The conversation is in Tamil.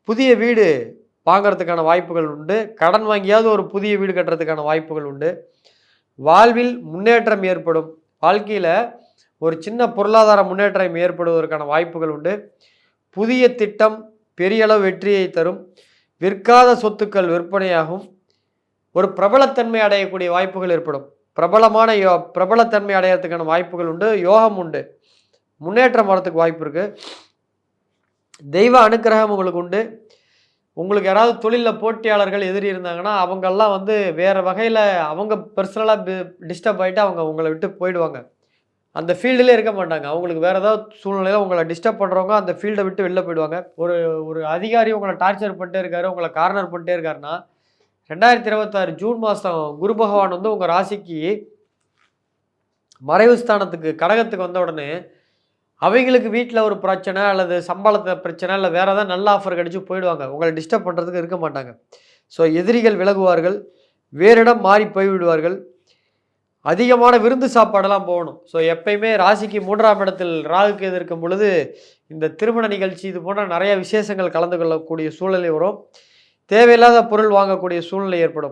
புதிய வீடு வாங்குறதுக்கான வாய்ப்புகள் உண்டு. கடன் வாங்கியாவது ஒரு புதிய வீடு கட்டுறதுக்கான வாய்ப்புகள் உண்டு. வாழ்வில் முன்னேற்றம் ஏற்படும். வாழ்க்கையில ஒரு சின்ன பொருளாதார முன்னேற்றம் ஏற்படுவதற்கான வாய்ப்புகள் உண்டு. புதிய திட்டம் பெரிய அளவு வெற்றியை தரும். விற்காத சொத்துக்கள் விற்பனையாகும். ஒரு பிரபலத்தன்மை அடையக்கூடிய வாய்ப்புகள் ஏற்படும். பிரபலத்தன்மை அடையறதுக்கான வாய்ப்புகள் உண்டு. யோகம் உண்டு. முன்னேற்றம் வரத்துக்கு வாய்ப்பு இருக்கு. தெய்வ அனுக்கிரகம் உங்களுக்கு உண்டு. உங்களுக்கு யாராவது தொழிலில் போட்டியாளர்கள் எதிரி இருந்தாங்கன்னா அவங்கெல்லாம் வந்து வேறு வகையில் அவங்க பர்சனலாக டிஸ்டர்ப் ஆகிட்டு அவங்க உங்களை விட்டு போயிடுவாங்க. அந்த ஃபீல்டிலே இருக்க மாட்டாங்க. அவங்களுக்கு வேறு ஏதாவது சூழ்நிலையில் உங்களை டிஸ்டர்ப் பண்ணுறவங்க அந்த ஃபீல்டை விட்டு வெளில போயிடுவாங்க. ஒரு ஒரு அதிகாரி உங்களை டார்ச்சர் பண்ணிட்டே இருக்காரு, உங்களை கார்னர் பண்ணிட்டே இருக்காருன்னா 2026 ஜூன் மாதம் குரு பகவான் வந்து உங்கள் ராசிக்கு மறைவு ஸ்தானத்துக்கு கடகத்துக்கு வந்த உடனே அவங்களுக்கு வீட்டில் ஒரு பிரச்சனை அல்லது சம்பளத்தை பிரச்சனை இல்லை வேறு ஏதாவது நல்ல ஆஃபர் கிடச்சி போயிடுவாங்க. உங்களை டிஸ்டர்ப் பண்ணுறதுக்கு இருக்க மாட்டாங்க. ஸோ எதிரிகள் விலகுவார்கள். வேறிடம் மாறி போய்விடுவார்கள். அதிகமான விருந்து சாப்பாடெல்லாம் போகணும். ஸோ எப்பயுமே ராசிக்கு 3ஆம் இடத்தில் ராகு கேது இருக்கும் பொழுது இந்த திருமண நிகழ்ச்சி இது போன்ற நிறைய விசேஷங்கள் கலந்து கொள்ளக்கூடிய சூழ்நிலை வரும். தேவையில்லாத பொருள் வாங்கக்கூடிய சூழ்நிலை ஏற்படும்.